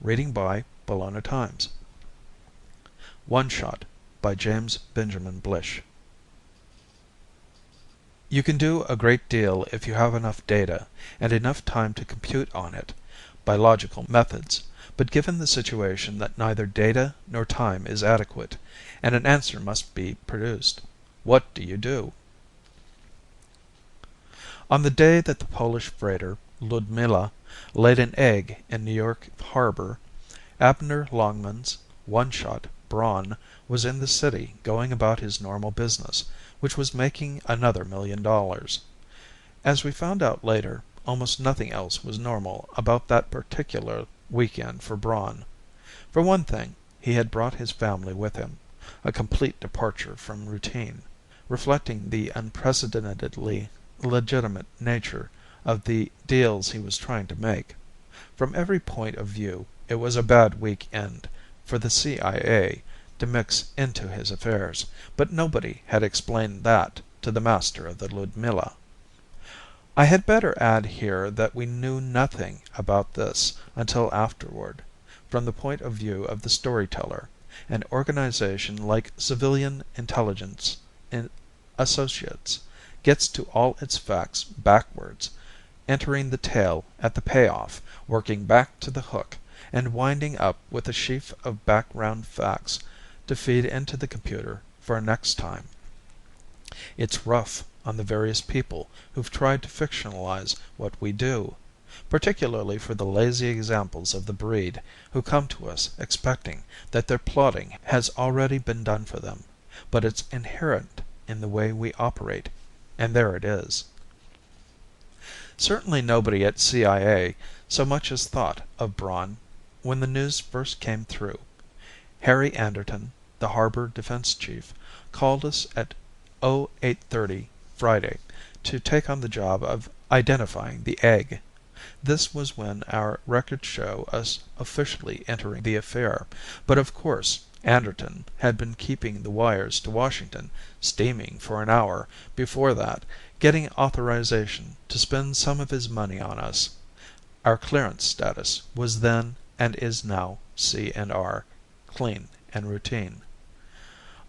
Reading by Bologna Times. One Shot by James Benjamin Blish. You can do a great deal if you have enough data and enough time to compute on it by logical methods, but given the situation that neither data nor time is adequate, and an answer must be produced, what do you do? On the day that the Polish freighter Ludmilla laid an egg in New York harbor, Abner Longman's One Shot Braun was in the city going about his normal business, which was making another $1 million. As we found out later, almost nothing else was normal about that particular weekend for Braun. For one thing, he had brought his family with him, a complete departure from routine, reflecting the unprecedentedly legitimate nature of the deals he was trying to make. From every point of view, it was a bad week end for the CIA to mix into his affairs, but nobody had explained that to the master of the Ludmilla. I had better add here that we knew nothing about this until afterward, from the point of view of the storyteller. An organization like Civilian Intelligence Associates gets to all its facts backwards, entering the tale at the payoff, working back to the hook, and winding up with a sheaf of background facts to feed into the computer for next time. It's rough on the various people who've tried to fictionalize what we do, particularly for the lazy examples of the breed who come to us expecting that their plotting has already been done for them, but it's inherent in the way we operate, and there it is. Certainly nobody at CIA so much as thought of Braun when the news first came through. Harry Anderton, the harbor defense chief, called us at 0830 Friday to take on the job of identifying the egg. This was when our records show us officially entering the affair, but of course Anderton had been keeping the wires to Washington steaming for an hour before that, getting authorization to spend some of his money on us. Our clearance status was then and is now C&R, clean and routine.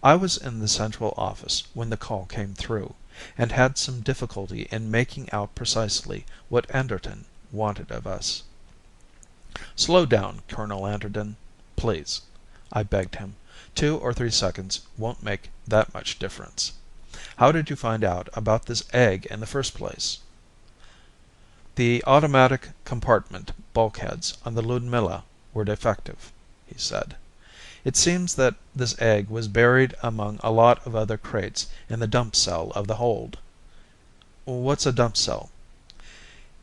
I was in the central office when the call came through, and had some difficulty in making out precisely what Anderton wanted of us. "Slow down, Colonel Anderton, please," I begged him. 2 or 3 seconds won't make that much difference. How did you find out about this egg in the first place? "The automatic compartment bulkheads on the Ludmilla were defective," he said. "It seems that this egg was buried among a lot of other crates in the dump cell of the hold." "What's a dump cell?"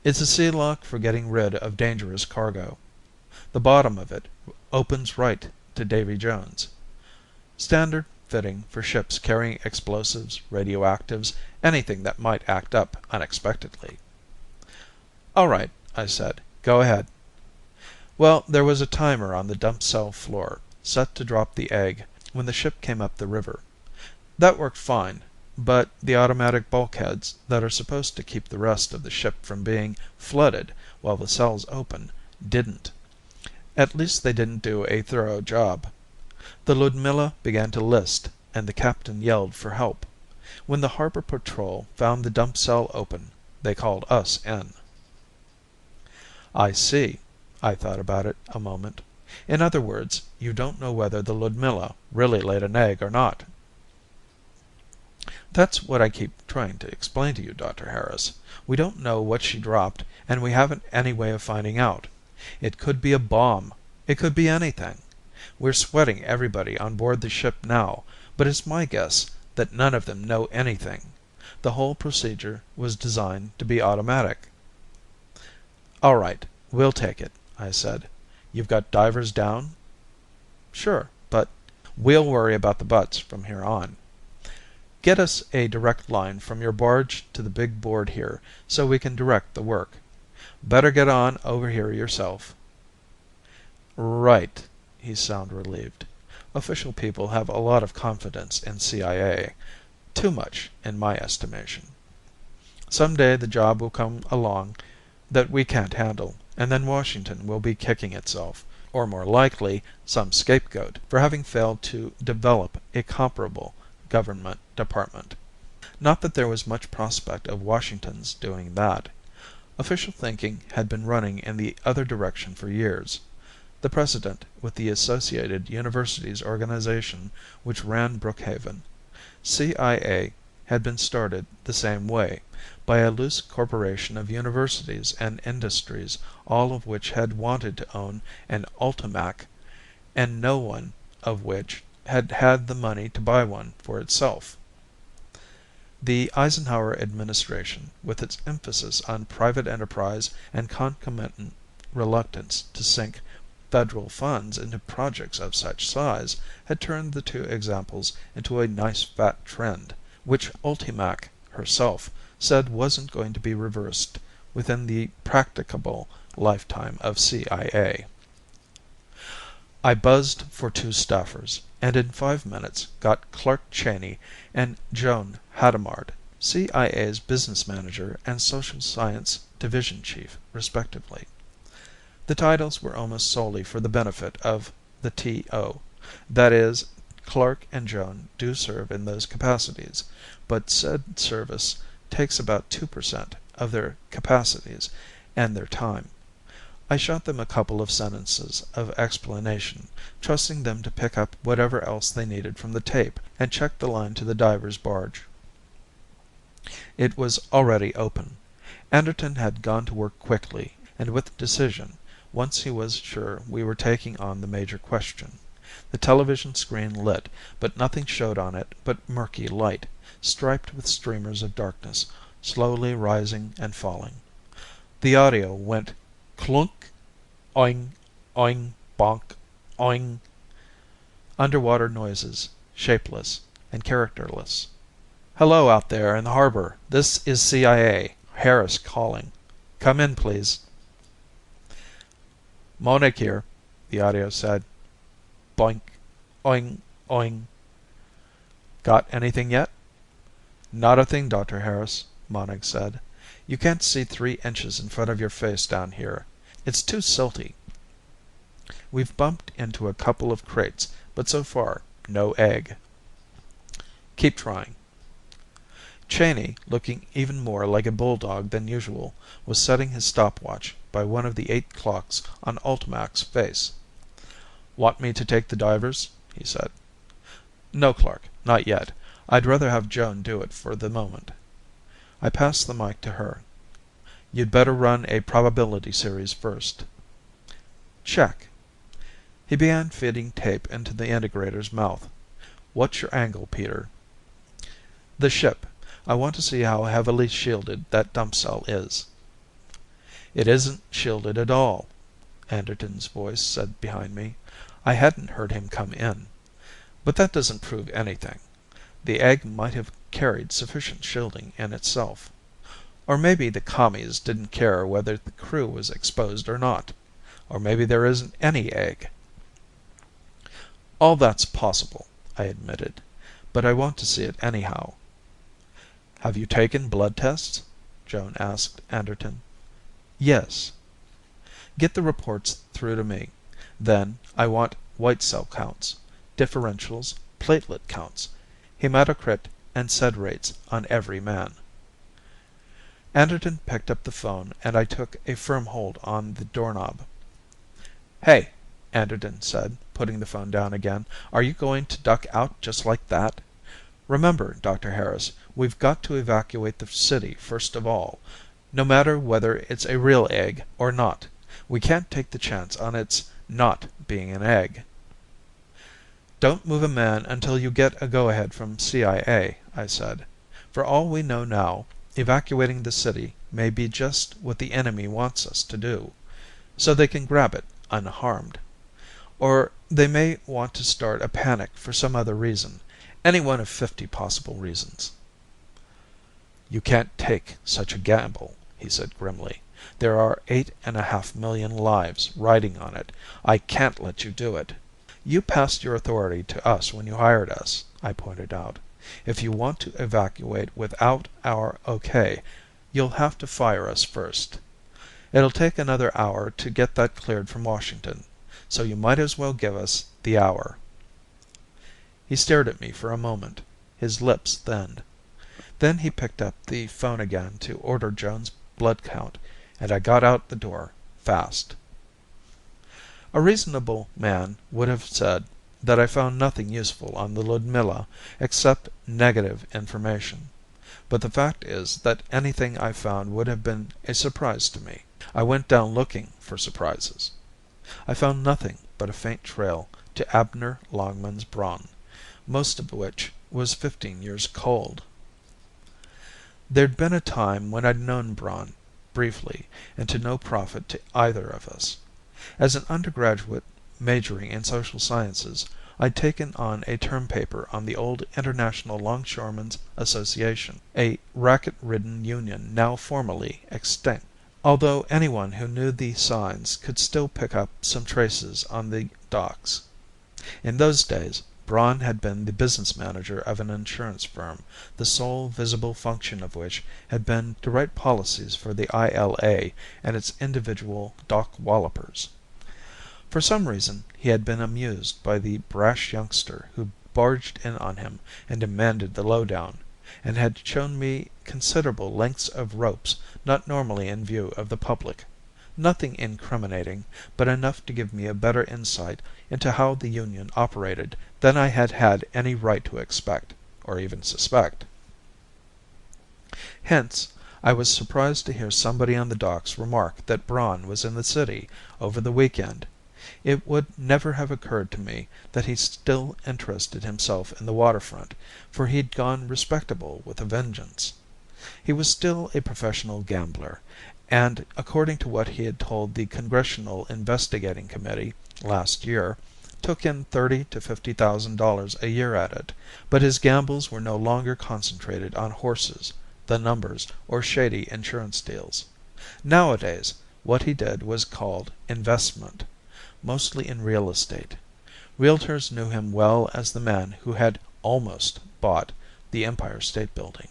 "It's a sea lock for getting rid of dangerous cargo. The bottom of it opens right to Davy Jones. Standard fitting for ships carrying explosives, radioactives, anything that might act up unexpectedly." "All right," I said. "Go ahead." "Well, there was a timer on the dump cell floor, set to drop the egg when the ship came up the river. That worked fine, but the automatic bulkheads that are supposed to keep the rest of the ship from being flooded while the cell's open didn't. At least they didn't do a thorough job. The Ludmilla began to list and the captain yelled for help. When the harbor patrol found the dump cell open, they called us in." "I see." I thought about it a moment. "In other words, you don't know whether the Ludmilla really laid an egg or not." "That's what I keep trying to explain to you, Dr. Harris. We don't know what she dropped, and we haven't any way of finding out. It could be a bomb. It could be anything. We're sweating everybody on board the ship now, but it's my guess that none of them know anything. The whole procedure was designed to be automatic." "All right, we'll take it," I said. "You've got divers down?" "Sure, but—" "We'll worry about the buts from here on. Get us a direct line from your barge to the big board here so we can direct the work. Better get on over here yourself." "Right." He sounded relieved. Official people have a lot of confidence in CIA. Too much, in my estimation. Some day the job will come along that we can't handle, and then Washington will be kicking itself, or more likely, some scapegoat, for having failed to develop a comparable government department. Not that there was much prospect of Washington's doing that. Official thinking had been running in the other direction for years. The precedent with the Associated Universities organization which ran Brookhaven, CIA, had been started the same way, by a loose corporation of universities and industries, all of which had wanted to own an Ultimac, and no one of which had had the money to buy one for itself. The Eisenhower administration, with its emphasis on private enterprise and concomitant reluctance to sink federal funds into projects of such size, had turned the two examples into a nice fat trend, which Ultimac herself said wasn't going to be reversed within the practicable lifetime of CIA. I buzzed for two staffers, and in 5 minutes got Clark Cheney and Joan Hadamard, CIA's business manager and social science division chief, respectively. The titles were almost solely for the benefit of the TO. That is, Clark and Joan do serve in those capacities, but said service takes about 2% of their capacities and their time. I shot them a couple of sentences of explanation, trusting them to pick up whatever else they needed from the tape, and checked the line to the diver's barge. It was already open. Anderton had gone to work quickly and with decision once he was sure we were taking on the major question. The television screen lit, but nothing showed on it but murky light, striped with streamers of darkness, slowly rising and falling. The audio went clunk, oing, oing, bonk, oing. Underwater noises, shapeless and characterless. "Hello out there in the harbor. This is CIA. Harris calling. Come in, please." "Monig here," the audio said. Boink, oing, oing. "Got anything yet?" "Not a thing, Dr. Harris," Monig said. "You can't see 3 inches in front of your face down here. It's too silty. We've bumped into a couple of crates, but so far, no egg." "Keep trying." Cheney, looking even more like a bulldog than usual, was setting his stopwatch by one of the 8 clocks on Ultimac's face. "Want me to take the divers?" he said. "No, Clark, not yet. I'd rather have Joan do it for the moment." I passed the mike to her. "You'd better run a probability series first." "Check." He began feeding tape into the integrator's mouth. "What's your angle, Peter?" "The ship. I want to see how heavily shielded that dump cell is." "It isn't shielded at all," Anderton's voice said behind me. I hadn't heard him come in. "But that doesn't prove anything. The egg might have carried sufficient shielding in itself. Or maybe the commies didn't care whether the crew was exposed or not. Or maybe there isn't any egg." "All that's possible," I admitted. "But I want to see it anyhow." "Have you taken blood tests?" Joan asked Anderton. "Yes." "Get the reports through to me. Then I want white cell counts, differentials, platelet counts, hematocrit and sed rates on every man." Anderton picked up the phone and I took a firm hold on the doorknob. "Hey," Anderton said, putting the phone down again. "Are you going to duck out just like that? Remember, Dr. Harris, we've got to evacuate the city first of all, no matter whether it's a real egg or not. We can't take the chance on its not being an egg." "Don't move a man until you get a go-ahead from CIA," I said. "For all we know now, evacuating the city may be just what the enemy wants us to do, so they can grab it unharmed. Or they may want to start a panic for some other reason, any one of 50 possible reasons." "You can't take such a gamble," he said grimly. "There are 8.5 million lives riding on it. I can't let you do it." "You passed your authority to us when you hired us," I pointed out. "If you want to evacuate without our okay, you'll have to fire us first. It'll take another hour to get that cleared from Washington, so you might as well give us the hour." He stared at me for a moment. His lips thinned. Then he picked up the phone again to order Joan's blood count, and I got out the door fast. A reasonable man would have said that I found nothing useful on the Ludmilla except negative information. But the fact is that anything I found would have been a surprise to me. I went down looking for surprises. I found nothing but a faint trail to Abner Longman's brawn, most of which was 15 years cold. There'd been a time when I'd known Braun, briefly, and to no profit to either of us. As an undergraduate majoring in social sciences, I'd taken on a term paper on the old International Longshoremen's Association, a racket-ridden union now formally extinct, although anyone who knew the signs could still pick up some traces on the docks. In those days, Braun had been the business manager of an insurance firm, the sole visible function of which had been to write policies for the ILA and its individual dock wallopers. For some reason he had been amused by the brash youngster who barged in on him and demanded the lowdown, and had shown me considerable lengths of ropes not normally in view of the public. Nothing incriminating, but enough to give me a better insight into how the union operated than I had had any right to expect, or even suspect. Hence, I was surprised to hear somebody on the docks remark that Braun was in the city over the weekend. It would never have occurred to me that he still interested himself in the waterfront, for he'd gone respectable with a vengeance. He was still a professional gambler, and according to what he had told the Congressional Investigating Committee last year, took in $30,000 to $50,000 a year at it. But his gambles were no longer concentrated on horses, the numbers, or shady insurance deals. Nowadays, what he did was called investment, mostly in real estate. Realtors knew him well as the man who had almost bought the Empire State Building.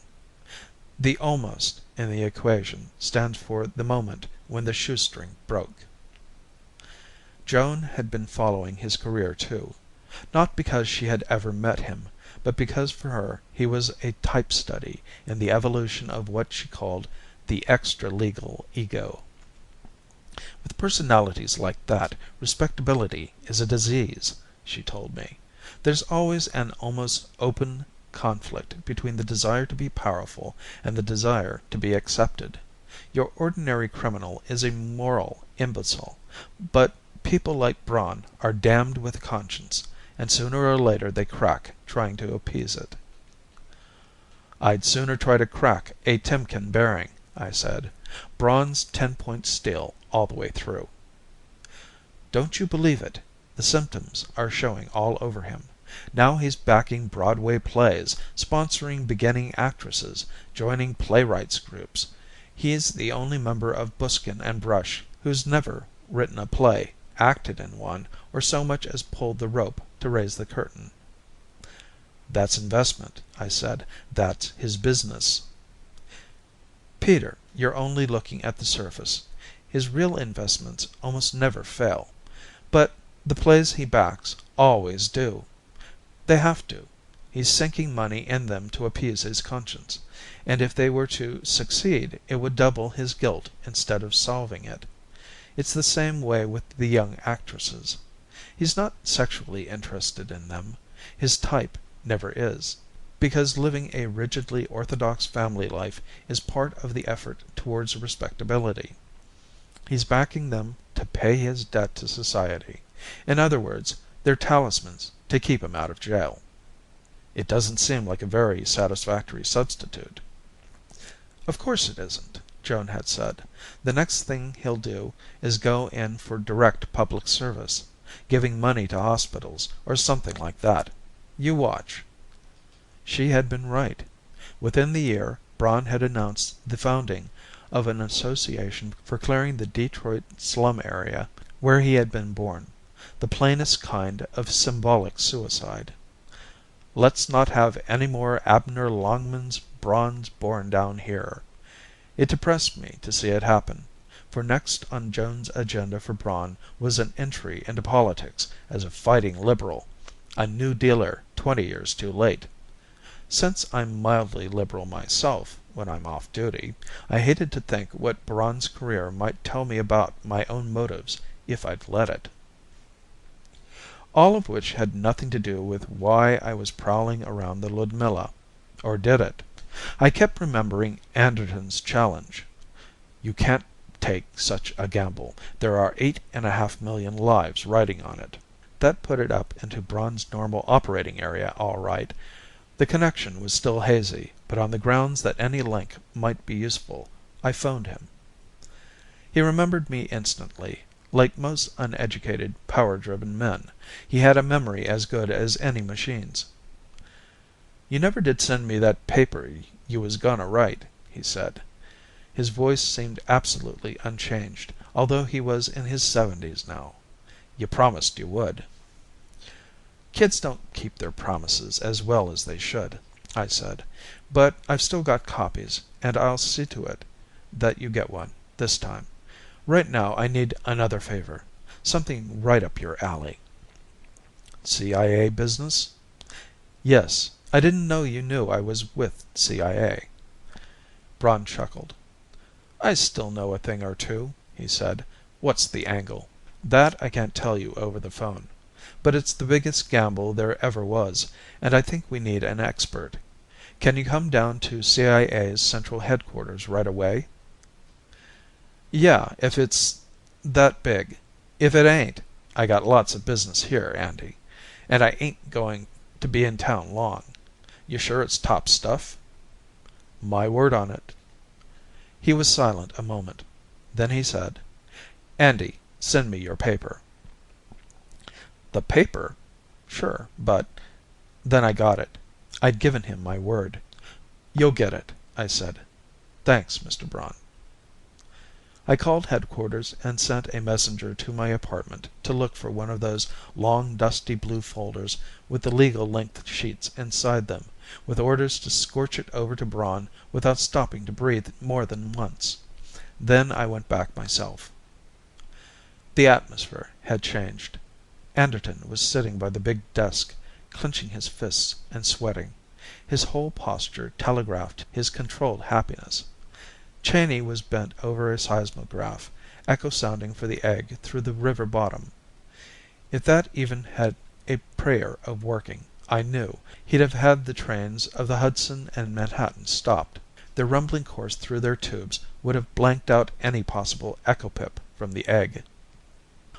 The almost in the equation stands for the moment when the shoestring broke. Joan had been following his career too, not because she had ever met him, but because for her he was a type study in the evolution of what she called the extra-legal ego. With personalities like that, respectability is a disease, she told me. There's always an almost open conflict between the desire to be powerful and the desire to be accepted. Your ordinary criminal is a moral imbecile, but people like Braun are damned with a conscience, and sooner or later they crack trying to appease it. "I'd sooner try to crack a Timken bearing," I said. "Braun's 10-point steel all the way through." "Don't you believe it. The symptoms are showing all over him. Now he's backing Broadway plays, sponsoring beginning actresses, joining playwrights' groups. He's the only member of Buskin and Brush who's never written a play, acted in one, or so much as pulled the rope to raise the curtain." "That's investment," I said. "That's his business." "Peter, you're only looking at the surface. His real investments almost never fail. But the plays he backs always do. They have to. He's sinking money in them to appease his conscience. And if they were to succeed, it would double his guilt instead of solving it. It's the same way with the young actresses. He's not sexually interested in them. His type never is, because living a rigidly orthodox family life is part of the effort towards respectability. He's backing them to pay his debt to society. In other words, they're talismans to keep him out of jail." "It doesn't seem like a very satisfactory substitute." "Of course it isn't," Joan had said. "The next thing he'll do is go in for direct public service, giving money to hospitals, or something like that. You watch." She had been right. Within the year, Braun had announced the founding of an association for clearing the Detroit slum area where he had been born, the plainest kind of symbolic suicide. Let's not have any more Abner Longmans Brauns born down here. It depressed me to see it happen, for next on Joan's agenda for Braun was an entry into politics as a fighting liberal, a New Dealer 20 years too late. Since I'm mildly liberal myself when I'm off duty, I hated to think what Braun's career might tell me about my own motives if I'd let it. All of which had nothing to do with why I was prowling around the Ludmilla. Or did it? I kept remembering Anderton's challenge. You can't take such a gamble. There are 8.5 million lives riding on it. That put it up into Braun's normal operating area, all right. The connection was still hazy, but on the grounds that any link might be useful, I phoned him. He remembered me instantly. Like most uneducated, power-driven men, he had a memory as good as any machine's. "You never did send me that paper you was gonna write," he said. His voice seemed absolutely unchanged, although he was in his 70s now. "You promised you would." "Kids don't keep their promises as well as they should," I said. "But I've still got copies, and I'll see to it that you get one, this time. Right now I need another favor. Something right up your alley." "CIA business?" "Yes. I didn't know you knew I was with CIA." Braun chuckled. "I still know a thing or two," he said. "What's the angle?" "That I can't tell you over the phone. But it's the biggest gamble there ever was, and I think we need an expert. Can you come down to CIA's central headquarters right away?" "Yeah, if it's that big. If it ain't, I got lots of business here, Andy. And I ain't going to be in town long. You sure it's top stuff?" "My word on it." He was silent a moment. Then he said, "Andy, send me your paper." "The paper? Sure, but—" Then I got it. I'd given him my word. "You'll get it," I said. "Thanks, Mr. Braun." I called headquarters and sent a messenger to my apartment to look for one of those long dusty blue folders with the legal length sheets inside them, with orders to scorch it over to Braun without stopping to breathe more than once. Then I went back myself. The atmosphere had changed. Anderton was sitting by the big desk, clenching his fists and sweating. His whole posture telegraphed his controlled happiness. Cheyney was bent over a seismograph, echo sounding for the egg through the river bottom. If that even had a prayer of working, I knew, he'd have had the trains of the Hudson and Manhattan stopped. Their rumbling course through their tubes would have blanked out any possible echo pip from the egg.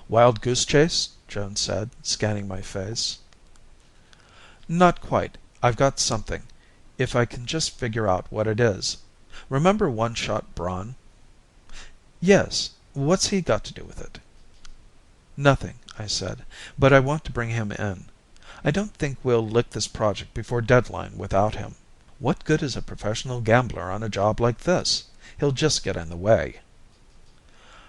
"Wild goose chase?" Joan said, scanning my face. "Not quite. I've got something, if I can just figure out what it is. Remember One-Shot Braun?" "Yes. What's he got to do with it?" "Nothing," I said, "but I want to bring him in. I don't think we'll lick this project before deadline without him. What good is a professional gambler on a job like this? He'll just get in the way."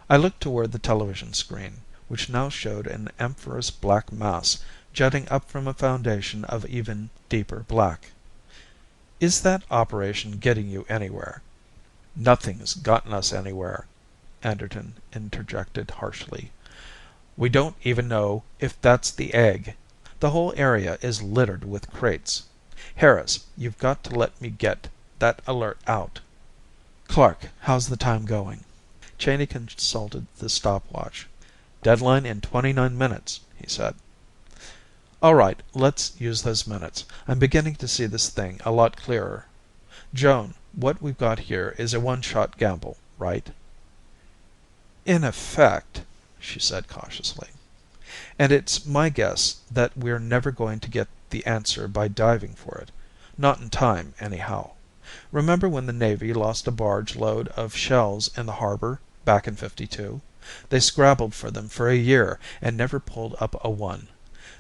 I looked toward the television screen, which now showed an amorphous black mass jutting up from a foundation of even deeper black. "Is that operation getting you anywhere?" "Nothing's gotten us anywhere," Anderton interjected harshly. "We don't even know if that's the egg. The whole area is littered with crates. Harris, you've got to let me get that alert out." "Clark, how's the time going?" Cheyney consulted the stopwatch. "Deadline in 29 minutes," he said. "All right, let's use those minutes. I'm beginning to see this thing a lot clearer. Joan, what we've got here is a one-shot gamble, right?" "In effect," she said cautiously. "And it's my guess that we're never going to get the answer by diving for it. Not in time, anyhow. Remember when the Navy lost a barge load of shells in the harbor back in '52? They scrabbled for them for a year and never pulled up a one.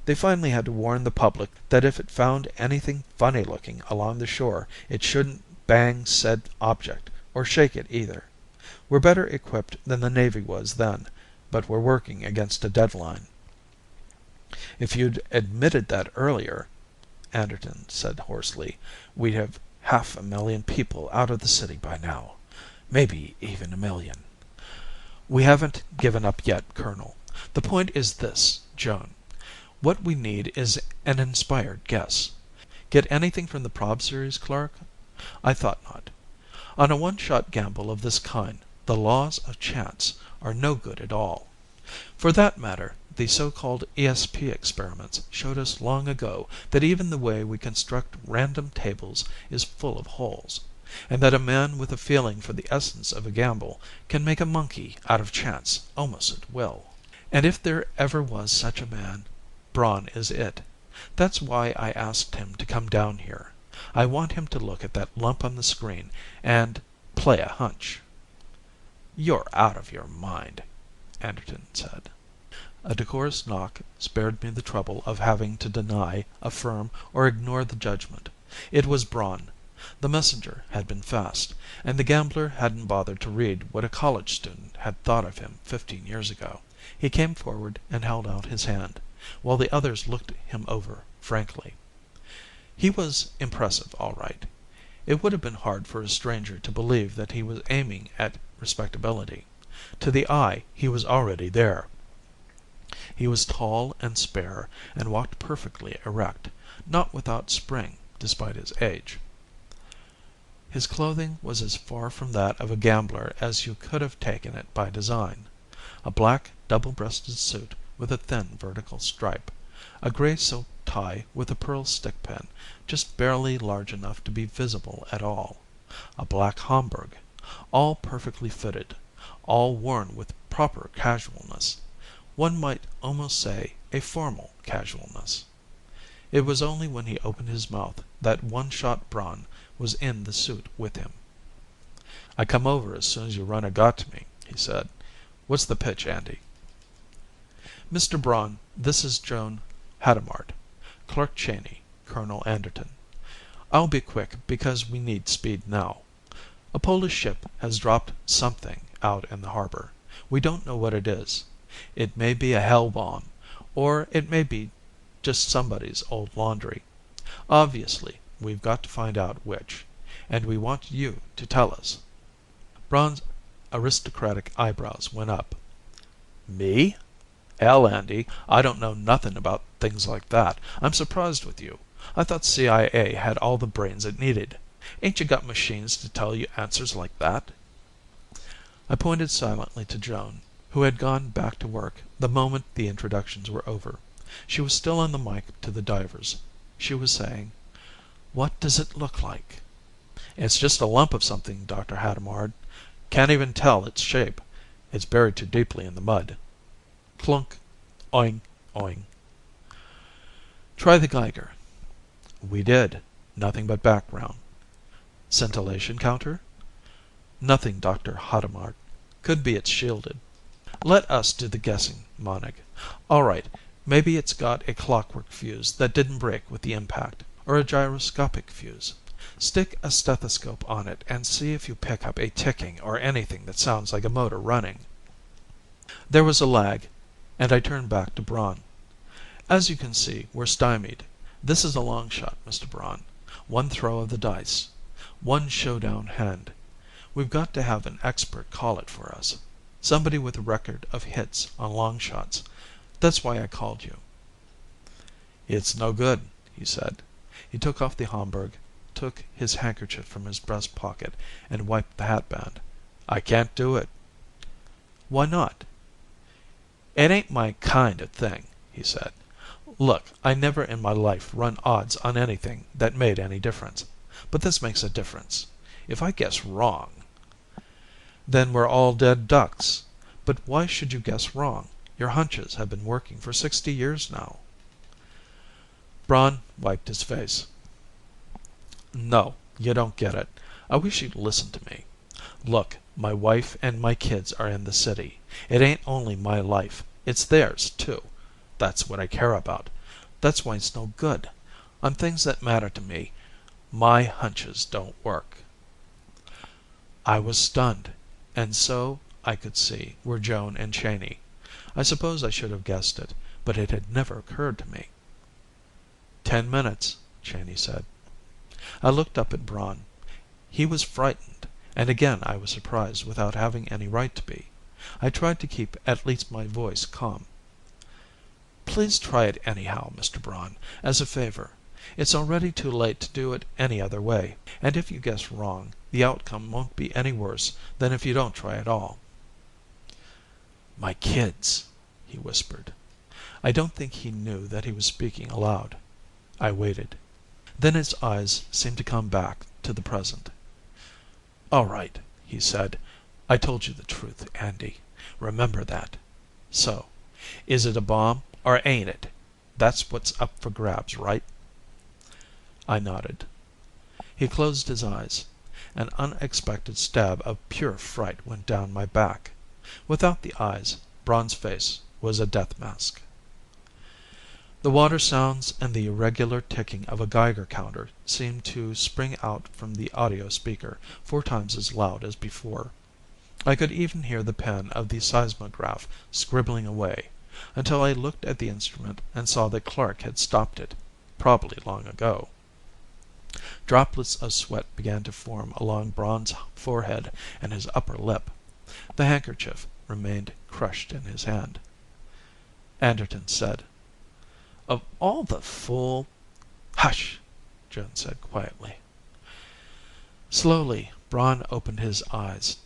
They finally had to warn the public that if it found anything funny looking along the shore, it shouldn't bang said object, or shake it either. We're better equipped than the Navy was then, but we're working against a deadline." "If you'd admitted that earlier," Anderton said hoarsely, "we'd have 500,000 people out of the city by now. Maybe even 1 million. We haven't given up yet, Colonel. The point is this, Joan. What we need is an inspired guess. Get anything from the prob series, Clark? I thought not. On a one-shot gamble of this kind, the laws of chance are no good at all. For that matter, the so-called ESP experiments showed us long ago that even the way we construct random tables is full of holes, and that a man with a feeling for the essence of a gamble can make a monkey out of chance almost at will. And if there ever was such a man, Braun is it. That's why I asked him to come down here. I want him to look at that lump on the screen and play a hunch." "You're out of your mind," Anderton said. A decorous knock spared me the trouble of having to deny, affirm, or ignore the judgment. It was Braun. The messenger had been fast, and the gambler hadn't bothered to read what a college student had thought of him 15 years ago. He came forward and held out his hand, while the others looked him over frankly. He was impressive, all right. It would have been hard for a stranger to believe that he was aiming at respectability. To the eye, he was already there. He was tall and spare, and walked perfectly erect, not without spring, despite his age. His clothing was as far from that of a gambler as you could have taken it by design. A black double-breasted suit with a thin vertical stripe, a gray silk tie with a pearl stick-pin just barely large enough to be visible at all, a black Homburg, all perfectly fitted, all worn with proper casualness. One might almost say a formal casualness. It was only when he opened his mouth that one-shot Braun was in the suit with him. "I come over as soon as your runner got to me," he said. "What's the pitch, Andy?" "Mr. Braun, this is Joan Hadamard, Clark Cheyney, Colonel Anderton. I'll be quick because we need speed now. A Polish ship has dropped something out in the harbor. We don't know what it is. It may be a hell bomb, or it may be just somebody's old laundry. Obviously, we've got to find out which, and we want you to tell us." Braun's aristocratic eyebrows went up. "Me? Hell, Andy, I don't know nothing about things like that. I'm surprised with you. I thought CIA had all the brains it needed. Ain't you got machines to tell you answers like that?" I pointed silently to Joan, who had gone back to work the moment the introductions were over. She was still on the mic to the divers. She was saying, "What does it look like?" "It's just a lump of something, Dr. Hadamard. Can't even tell its shape. It's buried too deeply in the mud." Clunk. Oing. Oing. "Try the Geiger." We did. Nothing but background. "Scintillation counter?" "Nothing, Dr. Hadamard. Could be it's shielded." "Let us do the guessing, Monig. All right, maybe it's got a clockwork fuse that didn't break with the impact, or a gyroscopic fuse. Stick a stethoscope on it and see if you pick up a ticking or anything that sounds like a motor running." There was a lag, and I turned back to Braun. "As you can see, we're stymied. This is a long shot, Mr. Braun. One throw of the dice. One showdown hand. We've got to have an expert call it for us. Somebody with a record of hits on long shots. That's why I called you." "It's no good," he said. He took off the Homburg, took his handkerchief from his breast pocket, and wiped the hatband. "I can't do it." "Why not?" "It ain't my kind of thing," he said. "Look, I never in my life run odds on anything that made any difference. But this makes a difference. If I guess wrong—" "Then we're all dead ducks. But why should you guess wrong? Your hunches have been working for 60 years now." Braun wiped his face. "No, you don't get it. I wish you'd listen to me. Look, my wife and my kids are in the city. It ain't only my life. It's theirs, too. That's what I care about. That's why it's no good. On things that matter to me, my hunches don't work." I was stunned, and so, I could see, were Joan and Cheyney. I suppose I should have guessed it, but it had never occurred to me. "10 minutes," Cheyney said. I looked up at Braun. He was frightened, and again I was surprised without having any right to be. I tried to keep at least my voice calm. "Please try it anyhow, Mr. Braun, as a favor. It's already too late to do it any other way, and if you guess wrong, the outcome won't be any worse than if you don't try at all." "My kids," he whispered. I don't think he knew that he was speaking aloud. I waited. Then his eyes seemed to come back to the present. "All right," he said. "I told you the truth, Andy. Remember that. So, is it a bomb or ain't it? That's what's up for grabs, right?" I nodded. He closed his eyes. An unexpected stab of pure fright went down my back. Without the eyes, Braun's face was a death mask. The water sounds and the irregular ticking of a Geiger counter seemed to spring out from the audio speaker 4 times as loud as before. I could even hear the pen of the seismograph scribbling away, until I looked at the instrument and saw that Clark had stopped it, probably long ago. Droplets of sweat began to form along Braun's forehead and his upper lip. The handkerchief remained crushed in his hand. Anderton said, "Of all the fool—" "Hush!" Joan said quietly. Slowly, Braun opened his eyes.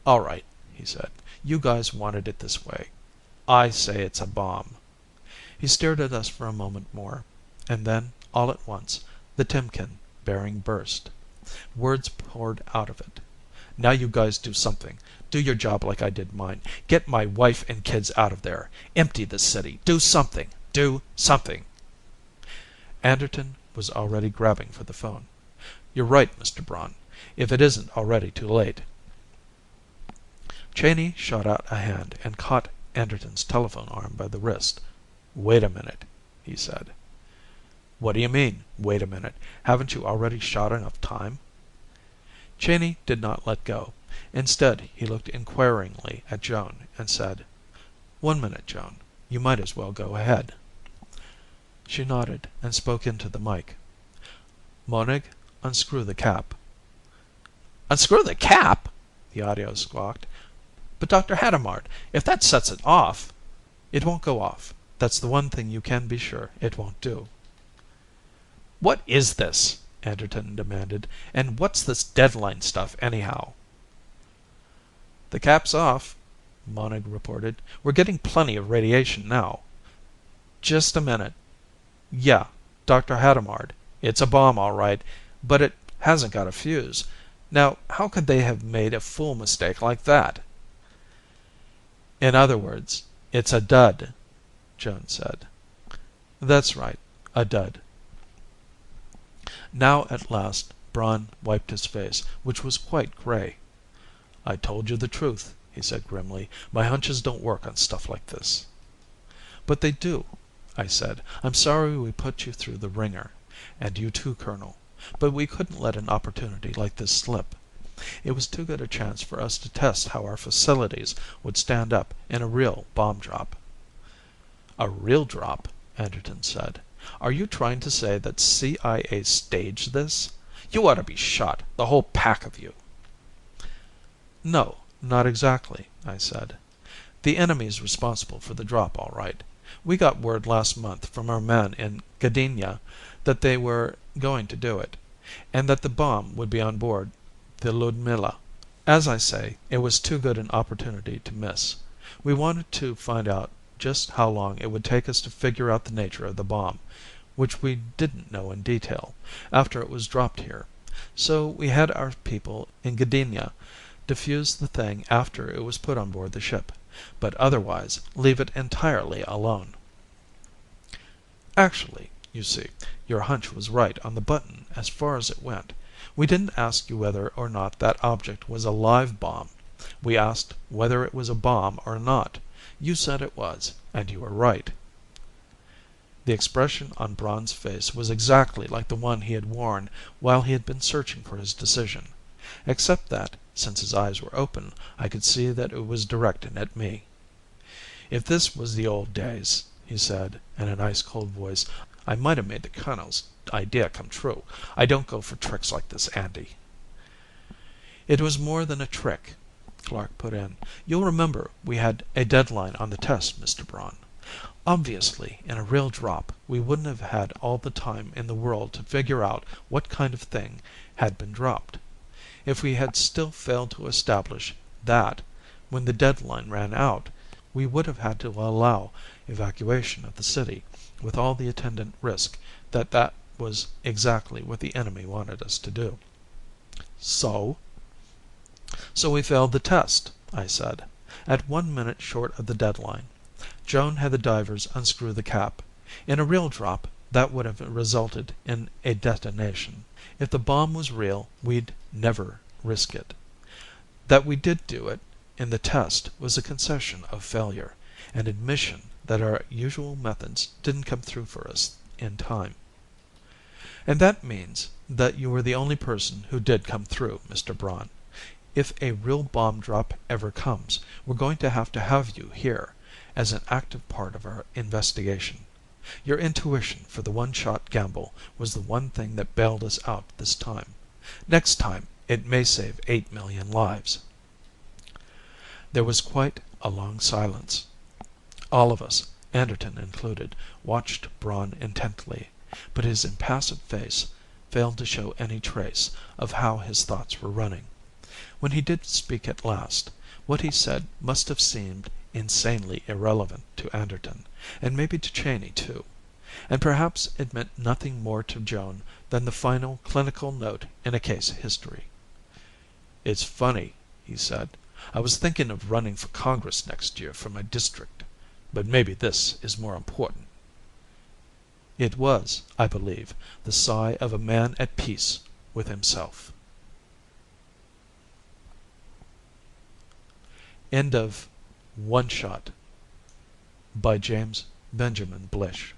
"All right," he said. "You guys wanted it this way. I say it's a bomb." He stared at us for a moment more, and then, all at once, the Timkin bearing burst. Words poured out of it. "Now you guys do something. Do your job like I did mine. Get my wife and kids out of there. Empty the city. Do something. Do something." Anderton was already grabbing for the phone. "You're right, Mr. Braun. If it isn't already too late." Cheyney shot out a hand and caught Anderton's telephone arm by the wrist. "Wait a minute," he said. "What do you mean, wait a minute? Haven't you already shot enough time?" Cheyney did not let go. Instead, he looked inquiringly at Joan and said, "1 minute, Joan. You might as well go ahead." She nodded and spoke into the mike. "Monig, unscrew the cap." "Unscrew the cap?" the audio squawked. "But Dr. Hadamard, if that sets it off—" "It won't go off. That's the one thing you can be sure it won't do." "What is this?" Anderton demanded. "And what's this deadline stuff, anyhow?" "The cap's off," Monig reported. "We're getting plenty of radiation now." "Just a minute. Yeah, Dr. Hadamard, it's a bomb all right, but it hasn't got a fuse. Now, how could they have made a fool mistake like that?" "In other words, it's a dud," Joan said. "That's right, a dud." Now at last Braun wiped his face, which was quite gray. "I told you the truth," he said grimly. "My hunches don't work on stuff like this." "But they do," I said. "I'm sorry we put you through the ringer, and you too, Colonel. But we couldn't let an opportunity like this slip. It was too good a chance for us to test how our facilities would stand up in a real bomb drop." "A real drop?" Anderton said. "Are you trying to say that CIA staged this? You ought to be shot, the whole pack of you." "No, not exactly," I said. "The enemy's responsible for the drop, all right. We got word last month from our men in Gdynia that they were going to do it, and that the bomb would be on board the Ludmilla. As I say, it was too good an opportunity to miss. We wanted to find out just how long it would take us to figure out the nature of the bomb, which we didn't know in detail, after it was dropped here. So we had our people in Gdynia defuse the thing after it was put on board the ship, but otherwise leave it entirely alone." "Actually, you see, your hunch was right on the button as far as it went. We didn't ask you whether or not that object was a live bomb. We asked whether it was a bomb or not. You said it was, and you were right." The expression on Braun's face was exactly like the one he had worn while he had been searching for his decision, except that, since his eyes were open, I could see that it was directed at me. "If this was the old days," he said, in an ice-cold voice, "I might have made the colonel's idea come true. I don't go for tricks like this, Andy." It was more than a trick. Clark put in. "You'll remember we had a deadline on the test, Mr. Braun. Obviously, in a real drop, we wouldn't have had all the time in the world to figure out what kind of thing had been dropped. If we had still failed to establish that when the deadline ran out, we would have had to allow evacuation of the city, with all the attendant risk that was exactly what the enemy wanted us to do." "So?" "So we failed the test," I said, "at 1 minute short of the deadline. Joan had the divers unscrew the cap. In a real drop, that would have resulted in a detonation. If the bomb was real, we'd never risk it. That we did do it in the test was a concession of failure, an admission that our usual methods didn't come through for us in time." "And that means that you were the only person who did come through, Mr. Braun. If a real bomb drop ever comes, we're going to have you here, as an active part of our investigation. Your intuition for the one-shot gamble was the one thing that bailed us out this time. Next time, it may save 8 million lives." There was quite a long silence. All of us, Anderton included, watched Braun intently, but his impassive face failed to show any trace of how his thoughts were running. When he did speak at last, what he said must have seemed insanely irrelevant to Anderton, and maybe to Cheyney too. And perhaps it meant nothing more to Joan than the final clinical note in a case history. "It's funny," he said. "I was thinking of running for Congress next year for my district. But maybe this is more important." It was, I believe, the sigh of a man at peace with himself. End of One Shot by James Benjamin Blish.